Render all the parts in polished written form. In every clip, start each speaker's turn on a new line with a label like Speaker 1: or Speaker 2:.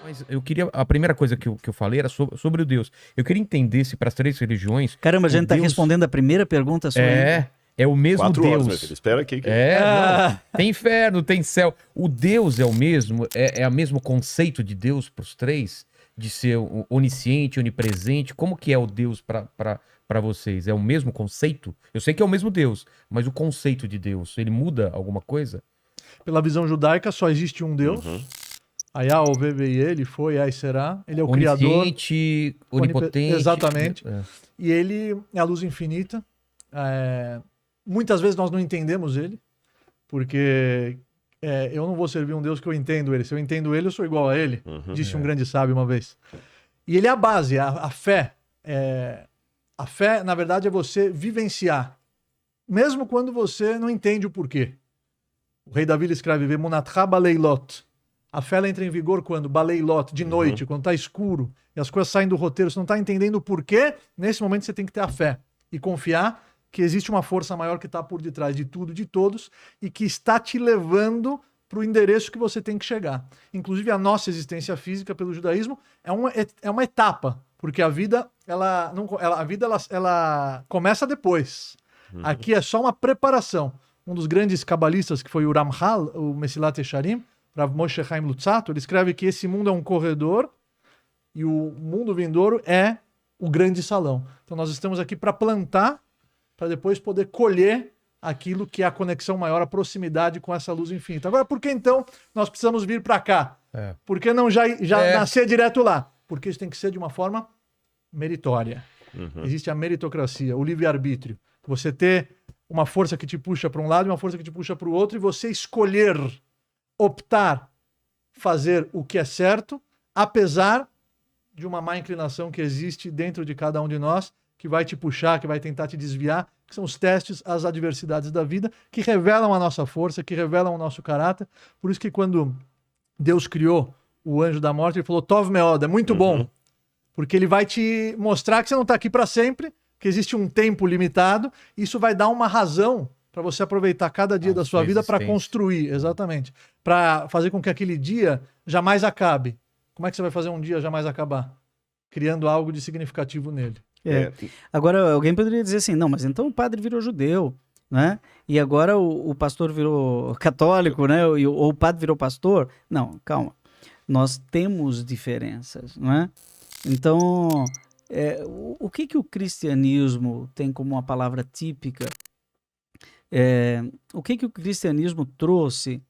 Speaker 1: Mas eu queria. A primeira coisa que eu falei era sobre o Deus. Eu queria entender se para as três religiões.
Speaker 2: Caramba, a
Speaker 1: o
Speaker 2: gente tá
Speaker 1: Deus
Speaker 2: respondendo a primeira pergunta sua ainda.
Speaker 1: é o mesmo
Speaker 3: 4 horas, meu
Speaker 1: Deus.
Speaker 3: filho. Espera aqui.
Speaker 1: Não. Tem inferno, tem céu. O Deus é o mesmo? É o mesmo conceito de Deus para os três? De ser onisciente, onipresente? Como que é o Deus para vocês? É o mesmo conceito? Eu sei que é o mesmo Deus, mas o conceito de Deus, ele muda alguma coisa?
Speaker 4: Pela visão judaica, só existe um Deus. Ayah, Oveve, ele foi, aí será. Ele é o Criador.
Speaker 1: Onisciente, onipotente.
Speaker 4: Exatamente.
Speaker 1: É.
Speaker 4: E ele é a luz infinita. Muitas vezes nós não entendemos ele, porque eu não vou servir um Deus que eu entendo ele. Se eu entendo ele, eu sou igual a ele, disse um grande sábio uma vez. E ele é a base, a fé. A fé, na verdade, é você vivenciar, mesmo quando você não entende o porquê. O rei Davi escreve, Vemunatcha baleilot. A fé ela entra em vigor quando? Baleilot, de noite, quando está escuro, e as coisas saem do roteiro, você não está entendendo o porquê, nesse momento você tem que ter a fé e confiar que existe uma força maior que está por detrás de tudo, de todos, e que está te levando para o endereço que você tem que chegar. Inclusive, a nossa existência física pelo judaísmo é uma etapa, porque a vida, ela começa depois. Aqui é só uma preparação. Um dos grandes cabalistas, que foi o Ramchal, o Mesilat Yesharim, Rav Moshe Chaim Luzzatto, ele escreve que esse mundo é um corredor e o mundo vindouro é o grande salão. Então nós estamos aqui para plantar, para depois poder colher aquilo que é a conexão maior, a proximidade com essa luz infinita. Agora, por que então nós precisamos vir para cá? Por que não já nascer direto lá? Porque isso tem que ser de uma forma meritória. Existe a meritocracia, o livre-arbítrio. Você ter uma força que te puxa para um lado e uma força que te puxa para o outro, e você escolher, optar, fazer o que é certo, apesar de uma má inclinação que existe dentro de cada um de nós, que vai te puxar, que vai tentar te desviar, que são os testes, as adversidades da vida, que revelam a nossa força, que revelam o nosso caráter. Por isso que quando Deus criou o anjo da morte, ele falou, Tov Meod, é muito bom, porque ele vai te mostrar que você não está aqui para sempre, que existe um tempo limitado, e isso vai dar uma razão para você aproveitar cada dia da sua vida para construir, exatamente, para fazer com que aquele dia jamais acabe. Como é que você vai fazer um dia jamais acabar? Criando algo de significativo nele.
Speaker 2: Agora, alguém poderia dizer assim, não, mas então o padre virou judeu, né? E agora o pastor virou católico, né? Ou o padre virou pastor. Não, calma. Nós temos diferenças, não é? Então, o que o cristianismo tem como uma palavra típica? O que o cristianismo trouxe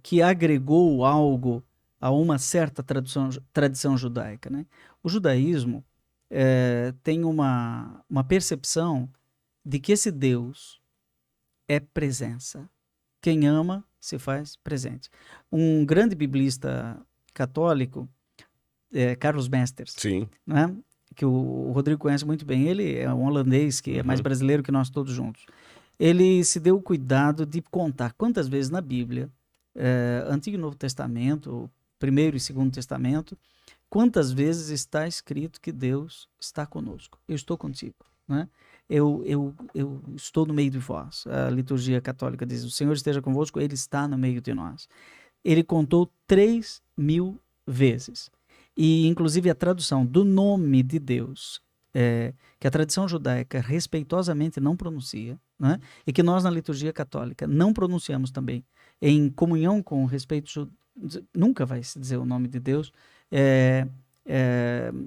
Speaker 2: que agregou algo a uma certa tradição judaica, né? O judaísmo tem uma percepção de que esse Deus é presença. Quem ama se faz presente. Um grande biblista católico, Carlos Mesters, né? Que o Rodrigo conhece muito bem, ele é um holandês que é mais brasileiro que nós todos juntos. Ele se deu o cuidado de contar quantas vezes na Bíblia, Antigo e Novo Testamento, Primeiro e Segundo Testamento, quantas vezes está escrito que Deus está conosco. Eu estou contigo, né? Eu estou no meio de vós. A liturgia católica diz, o Senhor esteja convosco, Ele está no meio de nós. Ele contou 3.000 vezes. E, inclusive, a tradução do nome de Deus, que a tradição judaica respeitosamente não pronuncia, né? E que nós, na liturgia católica, não pronunciamos também, em comunhão com o respeito, nunca vai se dizer o nome de Deus,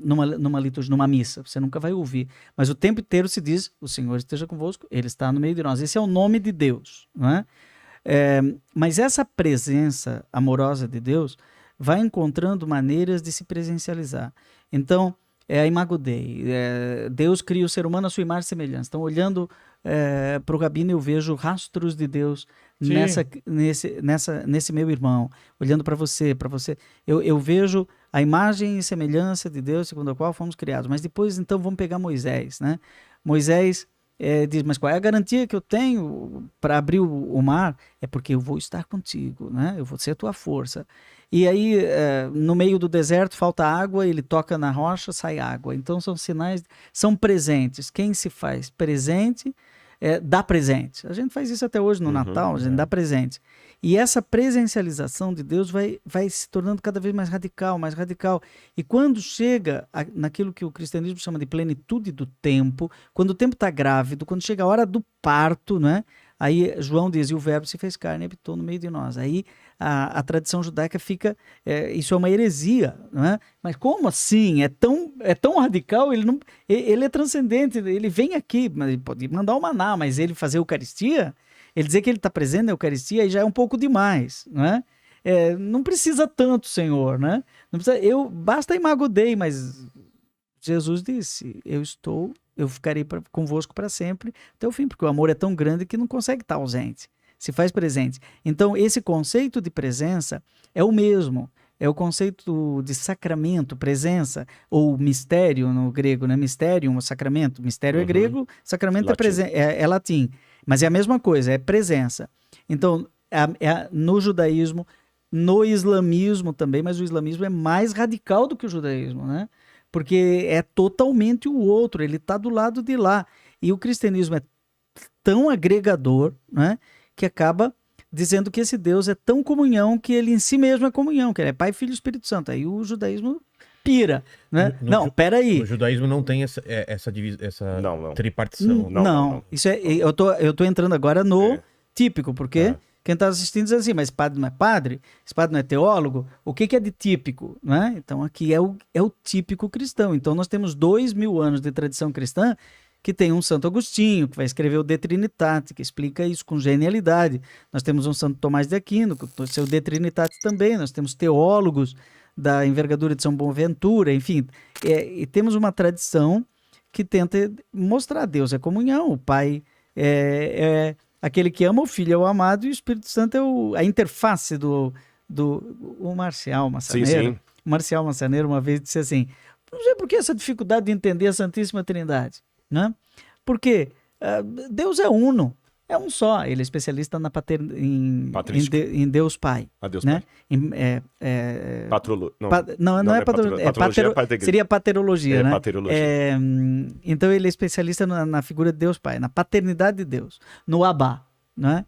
Speaker 2: numa liturgia, numa missa, você nunca vai ouvir, mas o tempo inteiro se diz, o Senhor esteja convosco, Ele está no meio de nós. Esse é o nome de Deus, não é? Mas essa presença amorosa de Deus vai encontrando maneiras de se presencializar. Então, a Imago Dei, Deus cria o ser humano à sua imagem e semelhança. Então, olhando para o Rabino, eu vejo rastros de Deus nesse meu irmão, olhando para você, eu vejo a imagem e semelhança de Deus segundo a qual fomos criados. Mas depois, então, vamos pegar Moisés, né? Moisés diz, mas qual é a garantia que eu tenho para abrir o mar? É porque eu vou estar contigo, né? Eu vou ser a tua força. E aí, no meio do deserto, falta água, ele toca na rocha, sai água. Então, são sinais, são presentes. Quem se faz presente dar presente. A gente faz isso até hoje no Natal, a gente dá presente. E essa presencialização de Deus vai se tornando cada vez mais radical, mais radical. E quando chega naquilo que o cristianismo chama de plenitude do tempo, quando o tempo está grávido, quando chega a hora do parto, né? Aí João diz, e o verbo se fez carne e habitou no meio de nós. Aí a tradição judaica fica, isso é uma heresia, né? Mas como assim? É tão radical, ele é transcendente, ele vem aqui, mas ele pode mandar o maná, mas ele fazer Eucaristia, ele dizer que ele está presente na Eucaristia, aí já é um pouco demais, né? Não precisa tanto, Senhor, né? Não precisa, basta Imago Dei, mas Jesus disse, eu ficarei convosco para sempre até o fim, porque o amor é tão grande que não consegue estar ausente, se faz presente. Então, esse conceito de presença é o mesmo, é o conceito de sacramento, presença, ou mistério no grego, né? Mysterium, sacramento. Mistério é grego, sacramento é latim. Mas é a mesma coisa, é presença. Então, no judaísmo, no islamismo também, mas o islamismo é mais radical do que o judaísmo, né? Porque é totalmente o outro, ele está do lado de lá. E o cristianismo é tão agregador, né, que acaba dizendo que esse Deus é tão comunhão que ele em si mesmo é comunhão, que ele é Pai, Filho e Espírito Santo. Aí o judaísmo pira, né? Peraí.
Speaker 1: O judaísmo não tem essa tripartição.
Speaker 2: Não. Isso eu tô entrando agora no típico, porque... Quem está assistindo diz assim, mas padre não é padre? Esse padre não é teólogo? O que é de típico? Né? Então aqui é o típico cristão. Então nós temos 2000 anos de tradição cristã que tem um Santo Agostinho, que vai escrever o De Trinitate, que explica isso com genialidade. Nós temos um Santo Tomás de Aquino, com o seu De Trinitate também. Nós temos teólogos da envergadura de São Boaventura, enfim. E temos uma tradição que tenta mostrar Deus é comunhão, o Pai aquele que ama, o Filho é o amado e o Espírito Santo é a interface do o Marcial Massaneiro.
Speaker 3: Sim.
Speaker 2: O Marcial Massaneiro uma vez disse assim, não sei por que essa dificuldade de entender a Santíssima Trindade, né? Porque Deus é uno, é um só. Ele é especialista em Deus Pai.
Speaker 3: Deus
Speaker 2: né?
Speaker 3: Pai.
Speaker 2: Seria paterologia, né?
Speaker 3: Paterologia.
Speaker 2: Então ele é especialista na figura de Deus Pai, na paternidade de Deus, no Abá, né?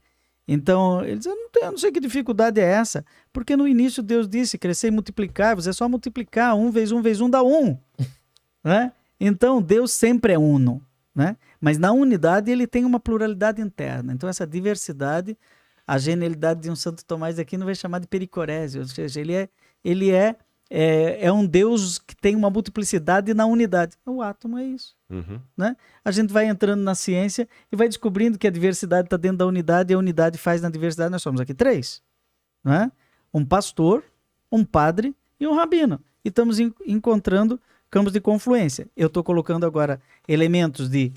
Speaker 2: Então ele diz, eu não sei que dificuldade é essa, porque no início Deus disse, crescer e multiplicar, é só multiplicar, 1 vezes 1 vezes 1 dá 1, né? Então Deus sempre é uno, né? Mas na unidade ele tem uma pluralidade interna. Então essa diversidade, a genialidade de um Santo Tomás de Aquino vai chamar de pericorésio, ou seja, ele é um Deus que tem uma multiplicidade na unidade. O átomo é isso. Né? A gente vai entrando na ciência e vai descobrindo que a diversidade está dentro da unidade e a unidade faz na diversidade. Nós somos aqui 3. Né? Um pastor, um padre e um rabino. E estamos encontrando campos de confluência. Eu estou colocando agora elementos de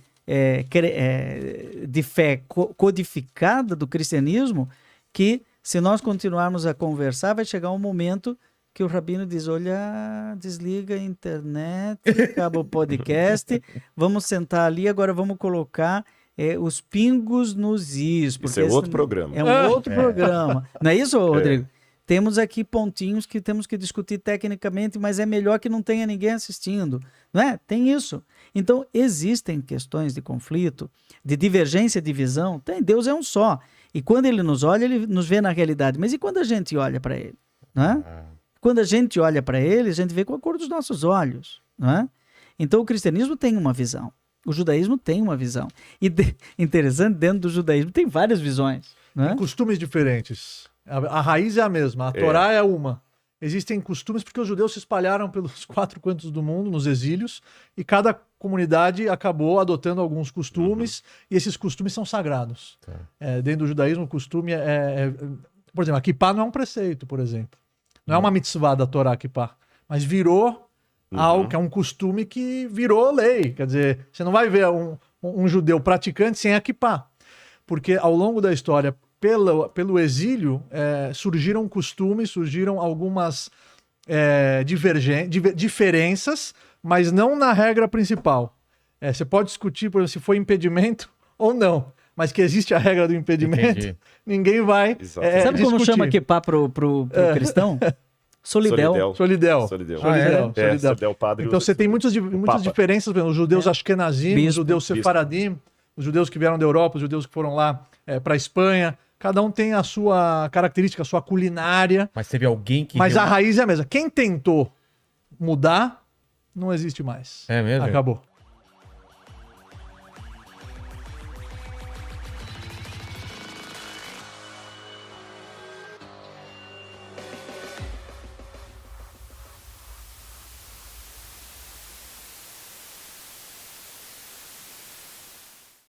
Speaker 2: fé codificada do cristianismo que, se nós continuarmos a conversar, vai chegar um momento que o rabino diz, olha, desliga a internet, acaba o podcast, vamos sentar ali, agora vamos colocar os pingos nos is.
Speaker 3: Isso é outro programa.
Speaker 2: É um outro programa. Não é isso, Rodrigo? Temos aqui pontinhos que temos que discutir tecnicamente, mas é melhor que não tenha ninguém assistindo. Não é? Tem isso. Então, existem questões de conflito, de divergência de visão. Deus é um só. E quando ele nos olha, ele nos vê na realidade. Mas e quando a gente olha para ele? Não é? Quando a gente olha para ele, a gente vê com a cor dos nossos olhos. Não é? Então, o cristianismo tem uma visão. O judaísmo tem uma visão. E interessante, dentro do judaísmo tem várias visões. Não é?
Speaker 4: Tem costumes diferentes. A raiz é a mesma, a Torá é uma. Existem costumes porque os judeus se espalharam pelos 4 cantos do mundo, nos exílios, e cada comunidade acabou adotando alguns costumes, e esses costumes são sagrados. Dentro do judaísmo, o costume por exemplo, a kippah não é um preceito, por exemplo. Não é uma mitzvah da Torá, kippah, mas virou algo que é um costume que virou lei. Quer dizer, você não vai ver um judeu praticante sem a kippah, porque ao longo da história, pelo exílio, surgiram costumes, surgiram algumas diferenças, mas não na regra principal. Você pode discutir, por exemplo, se foi impedimento ou não, mas que existe a regra do impedimento, ninguém vai
Speaker 2: Sabe como
Speaker 4: discutir.
Speaker 2: chama kippah pro cristão? Solidel.
Speaker 4: Solidel,
Speaker 3: padre.
Speaker 4: Então você tem muitas diferenças, por exemplo, os judeus Ashkenazim, os judeus Sefaradim, os judeus que vieram da Europa, os judeus que foram lá para a Espanha. Cada um tem a sua característica, a sua culinária.
Speaker 1: Mas teve alguém que...
Speaker 4: Mas a raiz é a mesma. Quem tentou mudar, não existe mais.
Speaker 1: É mesmo?
Speaker 4: Acabou.